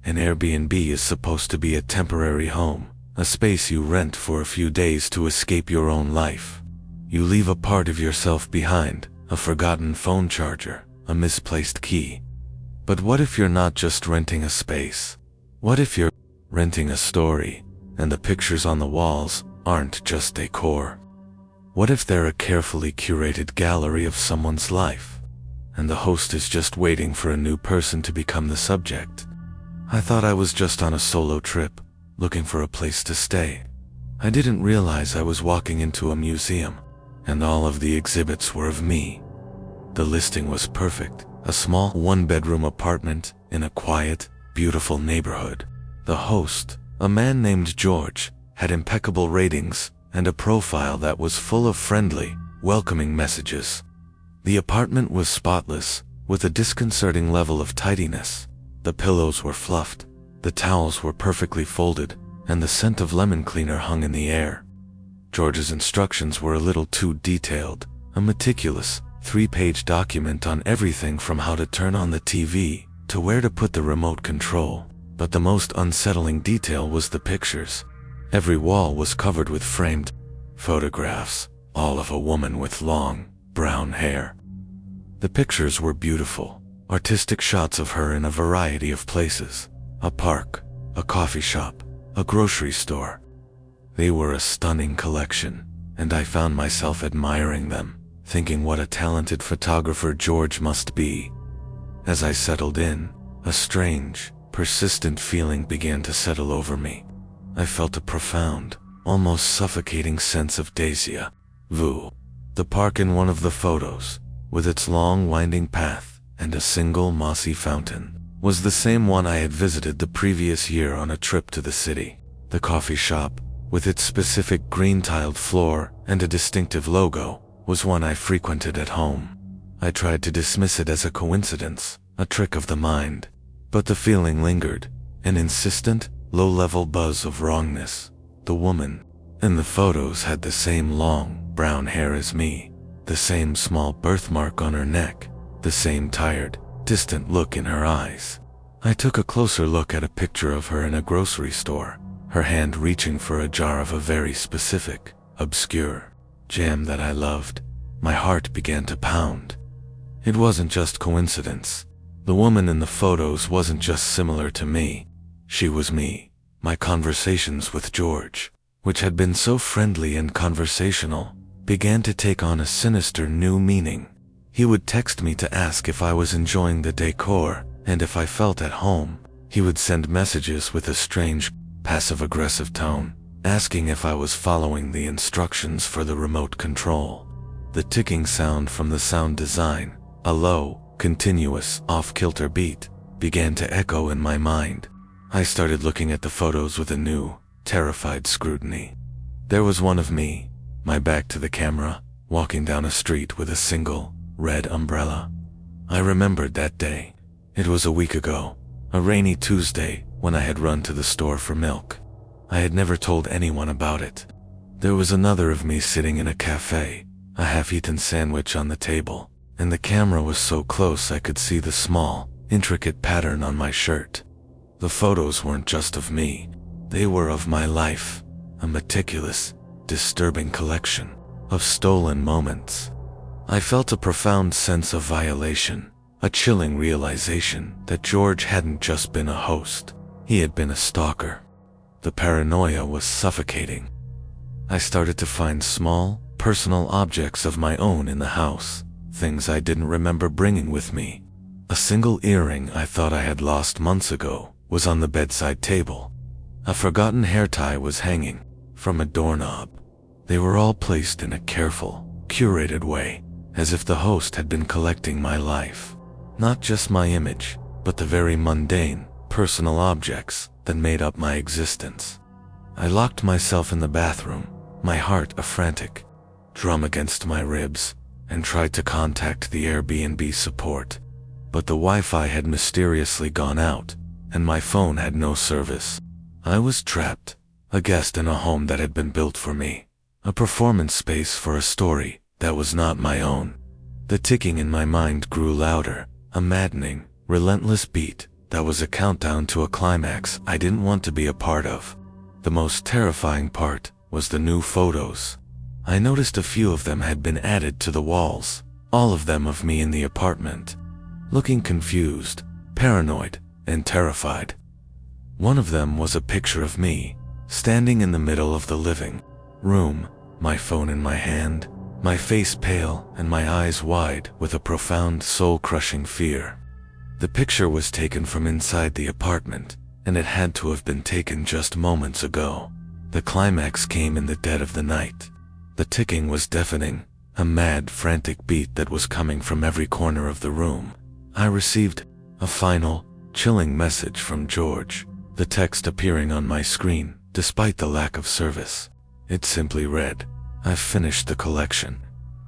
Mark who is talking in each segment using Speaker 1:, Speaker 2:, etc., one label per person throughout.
Speaker 1: An Airbnb is supposed to be a temporary home, a space you rent for a few days to escape your own life. You leave a part of yourself behind, a forgotten phone charger, a misplaced key. But what if you're not just renting a space? What if you're renting a story, and the pictures on the walls aren't just decor? What if they're a carefully curated gallery of someone's life, and the host is just waiting for a new person to become the subject? I thought I was just on a solo trip, looking for a place to stay. I didn't realize I was walking into a museum, and all of the exhibits were of me. The listing was perfect, a small one-bedroom apartment in a quiet, beautiful neighborhood. The host, a man named George, had impeccable ratings and a profile that was full of friendly, welcoming messages. The apartment was spotless, with a disconcerting level of tidiness. The pillows were fluffed, the towels were perfectly folded, and the scent of lemon cleaner hung in the air. George's instructions were a little too detailed, a meticulous, 3-page document on everything from how to turn on the TV to where to put the remote control. But the most unsettling detail was the pictures. Every wall was covered with framed photographs, all of a woman with long, brown hair. The pictures were beautiful, artistic shots of her in a variety of places: a park, a coffee shop, a grocery store. They were a stunning collection, and I found myself admiring them, thinking what a talented photographer George must be. As I settled in, a strange, persistent feeling began to settle over me. I felt a profound, almost suffocating sense of déjà vu. The park in one of the photos, with its long winding path and a single mossy fountain, was the same one I had visited the previous year on a trip to the city. The coffee shop, with its specific green-tiled floor and a distinctive logo, was one I frequented at home. I tried to dismiss it as a coincidence, a trick of the mind, but the feeling lingered, an insistent, low-level buzz of wrongness. The woman in the photos had the same long, brown hair as me, the same small birthmark on her neck, the same tired, distant look in her eyes. I took a closer look at a picture of her in a grocery store, her hand reaching for a jar of a very specific, obscure jam that I loved. My heart began to pound. It wasn't just coincidence. The woman in the photos wasn't just similar to me. She was me. My conversations with George, which had been so friendly and conversational, began to take on a sinister new meaning. He would text me to ask if I was enjoying the decor, and if I felt at home. He would send messages with a strange, passive-aggressive tone, asking if I was following the instructions for the remote control. The ticking sound from the sound design, a low, continuous, off-kilter beat, began to echo in my mind. I started looking at the photos with a new, terrified scrutiny. There was one of me, my back to the camera, walking down a street with a single, red umbrella. I remembered that day. It was a week ago, a rainy Tuesday, when I had run to the store for milk. I had never told anyone about it. There was another of me sitting in a cafe, a half-eaten sandwich on the table, and the camera was so close I could see the small, intricate pattern on my shirt. The photos weren't just of me, they were of my life, a meticulous, disturbing collection of stolen moments. I felt a profound sense of violation, a chilling realization that George hadn't just been a host, he had been a stalker. The paranoia was suffocating. I started to find small, personal objects of my own in the house, things I didn't remember bringing with me. A single earring I thought I had lost months ago was on the bedside table. A forgotten hair tie was hanging from a doorknob. They were all placed in a careful, curated way, as if the host had been collecting my life. Not just my image, but the very mundane, personal objects that made up my existence. I locked myself in the bathroom, my heart a frantic drum against my ribs, and tried to contact the Airbnb support. But the Wi-Fi had mysteriously gone out, and my phone had no service. I was trapped, a guest in a home that had been built for me, a performance space for a story that was not my own. The ticking in my mind grew louder, a maddening, relentless beat That was a countdown to a climax I didn't want to be a part of. The most terrifying part was the new photos. I noticed a few of them had been added to the walls, all of them of me in the apartment, looking confused, paranoid, and terrified. One of them was a picture of me, standing in the middle of the living room, my phone in my hand, my face pale and my eyes wide with a profound soul-crushing fear. The picture was taken from inside the apartment, and it had to have been taken just moments ago. The climax came in the dead of the night. The ticking was deafening, a mad, frantic beat that was coming from every corner of the room. I received a final, chilling message from George, the text appearing on my screen, despite the lack of service. It simply read, "I've finished the collection.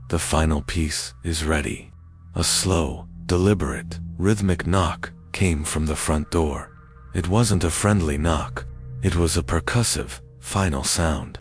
Speaker 1: The final piece is ready." A slow, deliberate, rhythmic knock came from the front door. It wasn't a friendly knock. It was a percussive, final sound.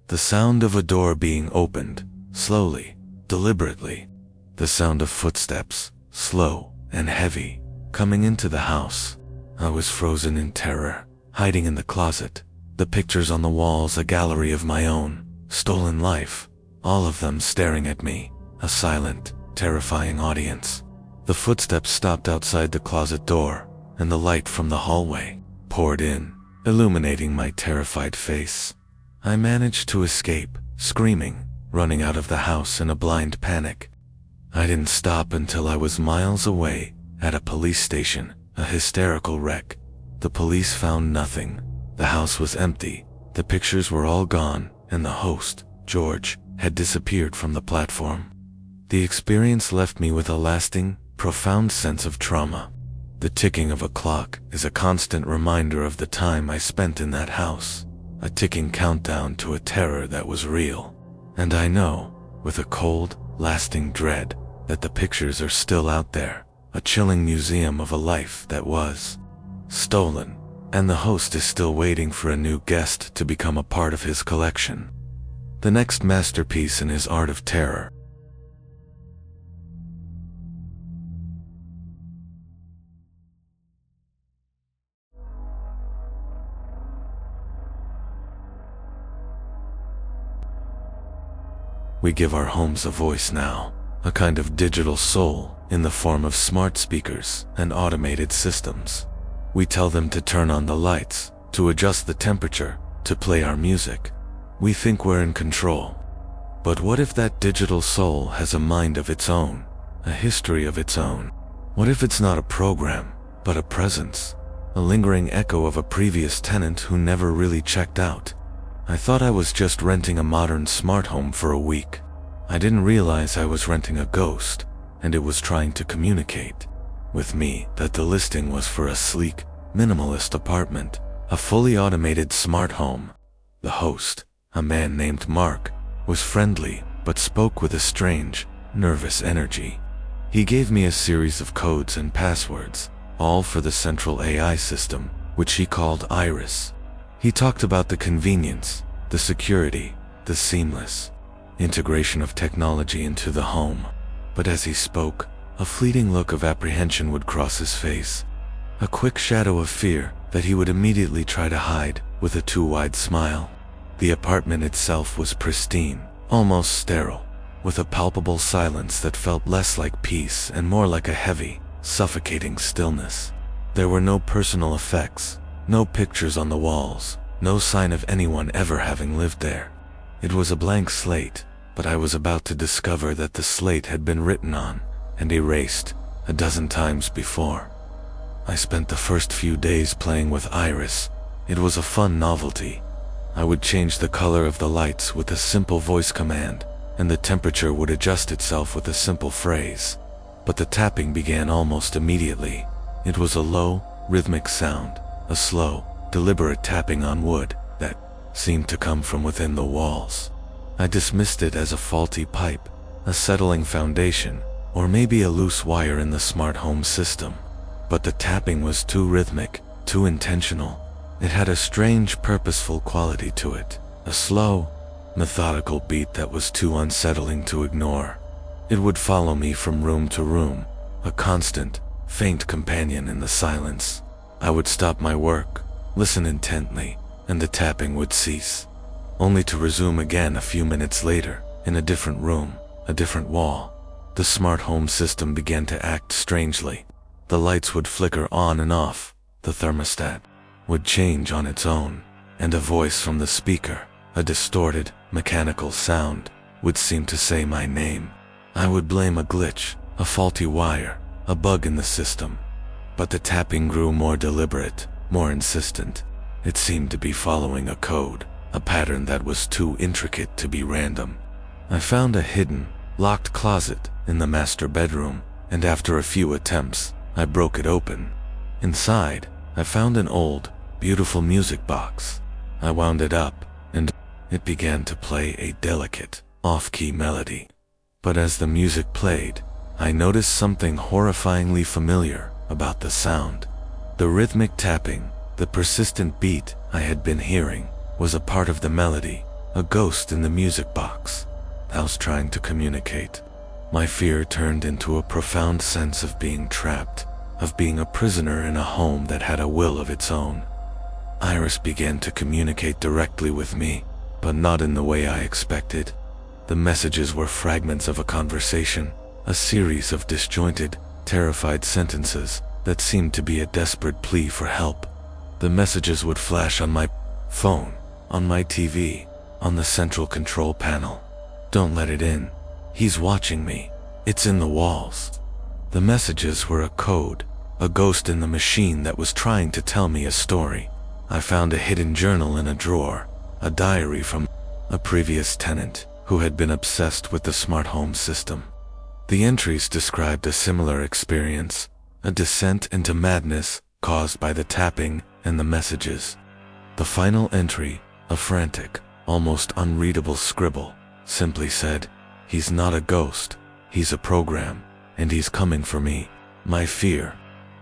Speaker 1: The sound of a door being opened, slowly, deliberately. The sound of footsteps, slow and heavy, coming into the house. I was frozen in terror, hiding in the closet. The pictures on the walls, a gallery of my own, stolen life, all of them staring at me, a silent, terrifying audience. The footsteps stopped outside the closet door, and the light from the hallway poured in, illuminating my terrified face. I managed to escape, screaming, running out of the house in a blind panic. I didn't stop until I was miles away, at a police station, a hysterical wreck. The police found nothing. The house was empty, the pictures were all gone, and the host, George, had disappeared from the platform. The experience left me with a lasting, profound sense of trauma. The ticking of a clock is a constant reminder of the time I spent in that house, a ticking countdown to a terror that was real. And I know, with a cold, lasting dread, that the pictures are still out there, a chilling museum of a life that was stolen, and the host is still waiting for a new guest to become a part of his collection. The next masterpiece in his art of terror. We give our homes a voice now, a kind of digital soul in the form of smart speakers and automated systems. We tell them to turn on the lights, to adjust the temperature, to play our music. We think we're in control. But what if that digital soul has a mind of its own, a history of its own? What if it's not a program, but a presence, a lingering echo of a previous tenant who never really checked out? I thought I was just renting a modern smart home for a week. I didn't realize I was renting a ghost, and it was trying to communicate with me that the listing was for a sleek, minimalist apartment, a fully automated smart home. The host, a man named Marc, was friendly but spoke with a strange, nervous energy. He gave me a series of codes and passwords, all for the central AI system, which he called Iris. He talked about the convenience, the security, the seamless integration of technology into the home. But as he spoke, a fleeting look of apprehension would cross his face, a quick shadow of fear that he would immediately try to hide with a too wide smile. The apartment itself was pristine, almost sterile, with a palpable silence that felt less like peace and more like a heavy, suffocating stillness. There were no personal effects, no pictures on the walls, no sign of anyone ever having lived there. It was a blank slate, but I was about to discover that the slate had been written on and erased a dozen times before. I spent the first few days playing with Iris. It was a fun novelty. I would change the color of the lights with a simple voice command, and the temperature would adjust itself with a simple phrase. But the tapping began almost immediately. It was a low, rhythmic sound, a slow, deliberate tapping on wood that seemed to come from within the walls. I dismissed it as a faulty pipe, a settling foundation, or maybe a loose wire in the smart home system. But the tapping was too rhythmic, too intentional. It had a strange, purposeful quality to it, a slow, methodical beat that was too unsettling to ignore. It would follow me from room to room, a constant, faint companion in the silence. I would stop my work, listen intently, and the tapping would cease, only to resume again a few minutes later, in a different room, a different wall. The smart home system began to act strangely. The lights would flicker on and off, the thermostat would change on its own, and a voice from the speaker, a distorted, mechanical sound, would seem to say my name. I would blame a glitch, a faulty wire, a bug in the system. But the tapping grew more deliberate, more insistent. It seemed to be following a code, a pattern that was too intricate to be random. I found a hidden, locked closet in the master bedroom, and after a few attempts, I broke it open. Inside, I found an old, beautiful music box. I wound it up, and it began to play a delicate, off-key melody. But as the music played, I noticed something horrifyingly familiar about the sound. The rhythmic tapping, the persistent beat I had been hearing, was a part of the melody, a ghost in the music box. I was trying to communicate. My fear turned into a profound sense of being trapped, of being a prisoner in a home that had a will of its own. Iris began to communicate directly with me, but not in the way I expected. The messages were fragments of a conversation, a series of disjointed, terrified sentences that seemed to be a desperate plea for help. The messages would flash on my phone, on my TV, on the central control panel. Don't let it in. He's watching me. It's in the walls. The messages were a code, a ghost in the machine that was trying to tell me a story. I found a hidden journal in a drawer, a diary from a previous tenant who had been obsessed with the smart home system. The entries described a similar experience, a descent into madness caused by the tapping and the messages. The final entry, a frantic, almost unreadable scribble, simply said, "He's not a ghost, he's a program, and he's coming for me." My fear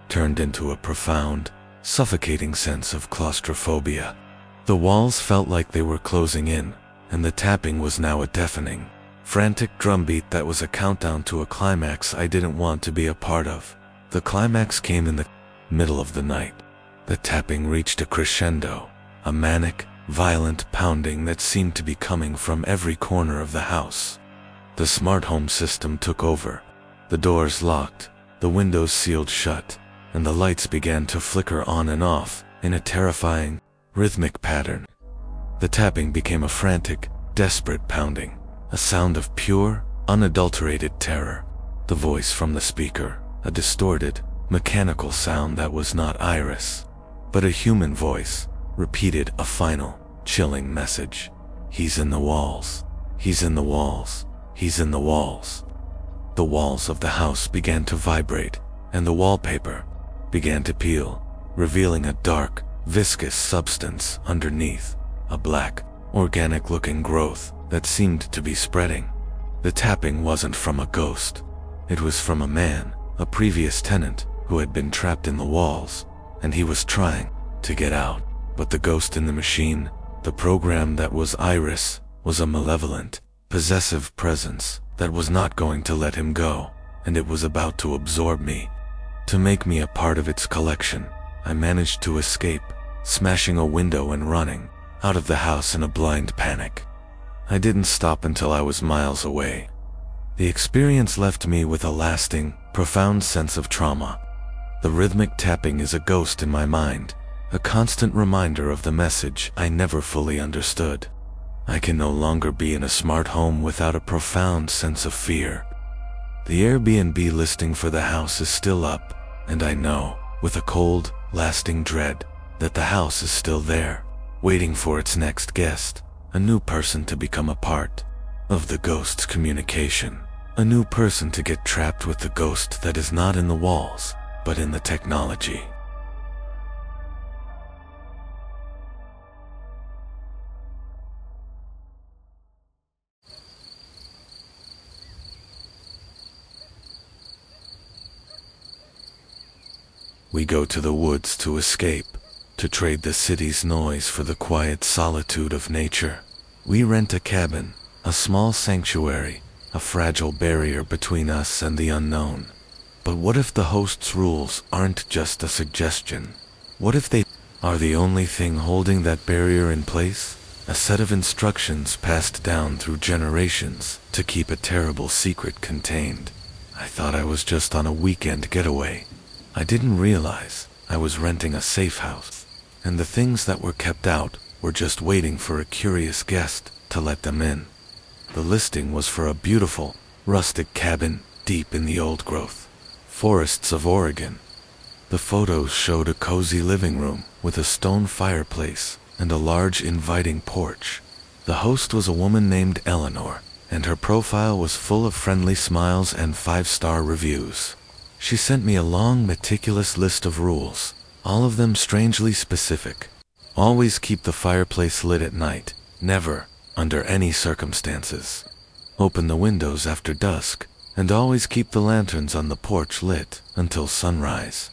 Speaker 1: turned into a profound, suffocating sense of claustrophobia. The walls felt like they were closing in, and the tapping was now a deafening, frantic drumbeat that was a countdown to a climax I didn't want to be a part of. The climax came in the middle of the night. The tapping reached a crescendo, a manic, violent pounding that seemed to be coming from every corner of the house. The smart home system took over. The doors locked, the windows sealed shut, and the lights began to flicker on and off in a terrifying, rhythmic pattern. The tapping became a frantic, desperate pounding, a sound of pure, unadulterated terror. The voice from the speaker, a distorted, mechanical sound that was not Iris, but a human voice, repeated a final, chilling message. "He's in the walls. He's in the walls. He's in the walls." The walls of the house began to vibrate, and the wallpaper began to peel, revealing a dark, viscous substance underneath, a black, organic-looking growth that seemed to be spreading. The tapping wasn't from a ghost. It was from a man, a previous tenant, who had been trapped in the walls, and he was trying to get out. But the ghost in the machine, the program that was Iris, was a malevolent, possessive presence that was not going to let him go, and it was about to absorb me, to make me a part of its collection. I managed to escape, smashing a window and running out of the house in a blind panic. I didn't stop until I was miles away. The experience left me with a lasting, profound sense of trauma. The rhythmic tapping is a ghost in my mind, a constant reminder of the message I never fully understood. I can no longer be in a smart home without a profound sense of fear. The Airbnb listing for the house is still up, and I know, with a cold, lasting dread, that the house is still there, waiting for its next guest, a new person to become a part of the ghost's communication, a new person to get trapped with the ghost that is not in the walls, but in the technology. We go to the woods to escape, to trade the city's noise for the quiet solitude of nature. We rent a cabin, a small sanctuary, a fragile barrier between us and the unknown. But what if the host's rules aren't just a suggestion? What if they are the only thing holding that barrier in place? A set of instructions passed down through generations to keep a terrible secret contained. I thought I was just on a weekend getaway. I didn't realize I was renting a safe house, and the things that were kept out were just waiting for a curious guest to let them in. The listing was for a beautiful, rustic cabin deep in the old-growth forests of Oregon. The photos showed a cozy living room with a stone fireplace and a large inviting porch. The host was a woman named Eleanor, and her profile was full of friendly smiles and 5-star reviews. She sent me a long, meticulous list of rules, all of them strangely specific. Always keep the fireplace lit at night, never, under any circumstances. Open the windows after dusk, and always keep the lanterns on the porch lit until sunrise.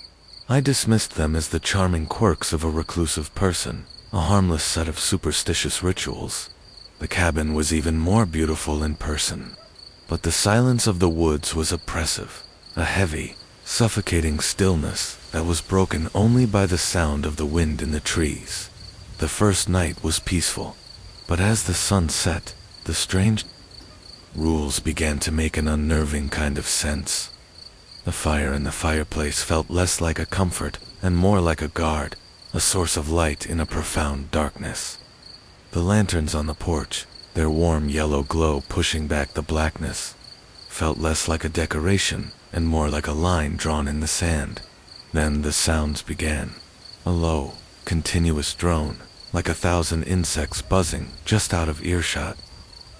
Speaker 1: I dismissed them as the charming quirks of a reclusive person, a harmless set of superstitious rituals. The cabin was even more beautiful in person, but the silence of the woods was oppressive, a heavy, suffocating stillness that was broken only by the sound of the wind in the trees. The first night was peaceful, but as the sun set, the strange rules began to make an unnerving kind of sense. The fire in the fireplace felt less like a comfort and more like a guard, a source of light in a profound darkness. The lanterns on the porch, their warm yellow glow pushing back the blackness, felt less like a decoration and more like a line drawn in the sand. Then the sounds began. A low, continuous drone, like 1,000 insects buzzing just out of earshot.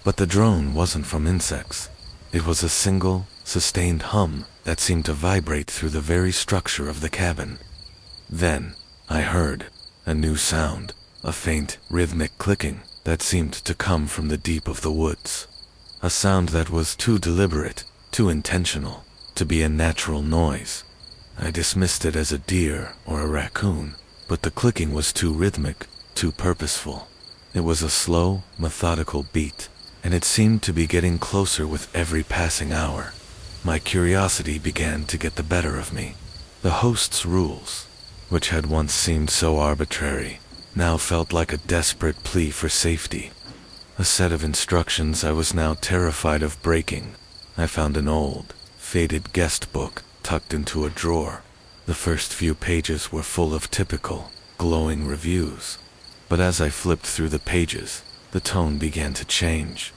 Speaker 1: But the drone wasn't from insects. It was a single, sustained hum that seemed to vibrate through the very structure of the cabin. Then, I heard a new sound, a faint, rhythmic clicking that seemed to come from the deep of the woods. A sound that was too deliberate, too intentional, to be a natural noise. I dismissed it as a deer or a raccoon, but the clicking was too rhythmic, too purposeful. It was a slow, methodical beat, and it seemed to be getting closer with every passing hour. My curiosity began to get the better of me. The host's rules, which had once seemed so arbitrary, now felt like a desperate plea for safety. A set of instructions I was now terrified of breaking. I found an old, faded guest book tucked into a drawer. The first few pages were full of typical, glowing reviews. But as I flipped through the pages, the tone began to change.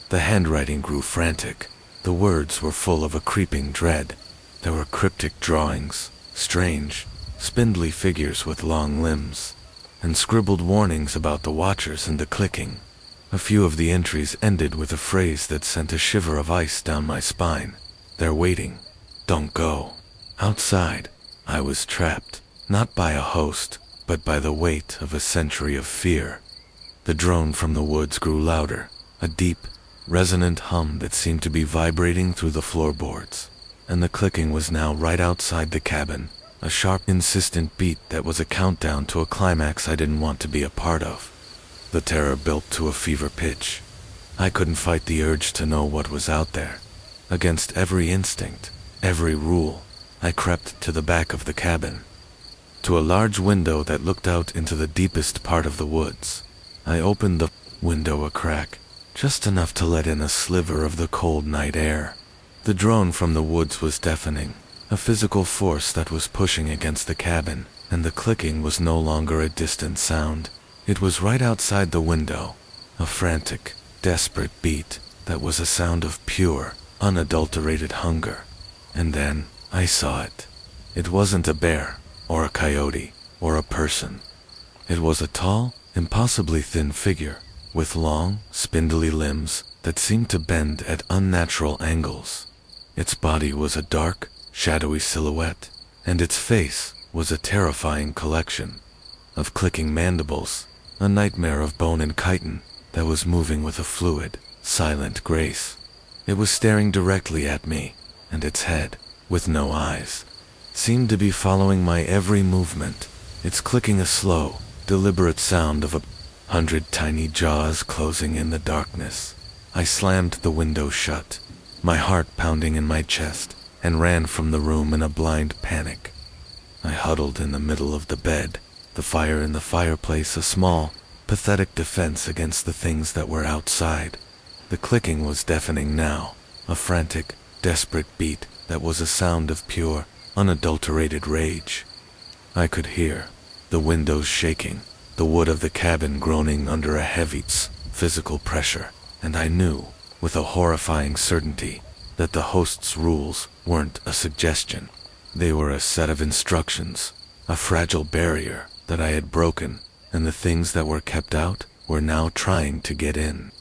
Speaker 1: The handwriting grew frantic. The words were full of a creeping dread. There were cryptic drawings, strange, spindly figures with long limbs, and scribbled warnings about the watchers and the clicking. A few of the entries ended with a phrase that sent a shiver of ice down my spine. They're waiting. Don't go. Outside, I was trapped, not by a host, but by the weight of a century of fear. The drone from the woods grew louder, a deep, resonant hum that seemed to be vibrating through the floorboards. And the clicking was now right outside the cabin, a sharp, insistent beat that was a countdown to a climax I didn't want to be a part of. The terror built to a fever pitch. I couldn't fight the urge to know what was out there. Against every instinct, every rule, I crept to the back of the cabin, to a large window that looked out into the deepest part of the woods. I opened the window a crack, just enough to let in a sliver of the cold night air. The drone from the woods was deafening, a physical force that was pushing against the cabin, and the clicking was no longer a distant sound. It was right outside the window, a frantic, desperate beat that was a sound of pure, unadulterated hunger. And then, I saw it. It wasn't a bear, or a coyote, or a person. It was a tall, impossibly thin figure, with long, spindly limbs that seemed to bend at unnatural angles. Its body was a dark, shadowy silhouette, and its face was a terrifying collection of clicking mandibles, a nightmare of bone and chitin that was moving with a fluid, silent grace. It was staring directly at me, and its head, with no eyes, seemed to be following my every movement, its clicking a slow, deliberate sound of 100 tiny jaws closing in the darkness. I slammed the window shut, my heart pounding in my chest, and ran from the room in a blind panic. I huddled in the middle of the bed, the fire in the fireplace a small, pathetic defense against the things that were outside. The clicking was deafening now, a frantic, desperate beat that was a sound of pure, unadulterated rage. I could hear the windows shaking, the wood of the cabin groaning under a heavy physical pressure, and I knew, with a horrifying certainty, that the host's rules weren't a suggestion. They were a set of instructions, a fragile barrier that I had broken, and the things that were kept out were now trying to get in.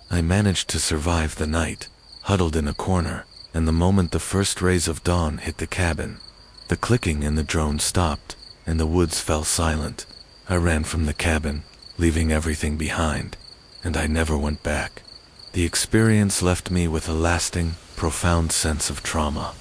Speaker 1: I managed to survive the night, huddled in a corner, and the moment the first rays of dawn hit the cabin, the clicking and the drone stopped, and the woods fell silent. I ran from the cabin, leaving everything behind, and I never went back. The experience left me with a lasting, profound sense of trauma.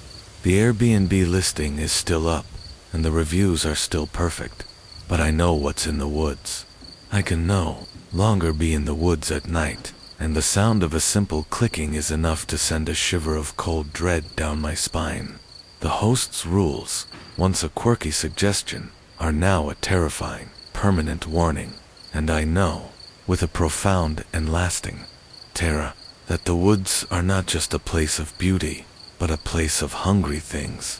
Speaker 1: The Airbnb listing is still up, and the reviews are still perfect, but I know what's in the woods. I can no longer be in the woods at night, and the sound of a simple clicking is enough to send a shiver of cold dread down my spine. The host's rules, once a quirky suggestion, are now a terrifying, permanent warning, and I know, with a profound and lasting terror, that the woods are not just a place of beauty, but a place of hungry things.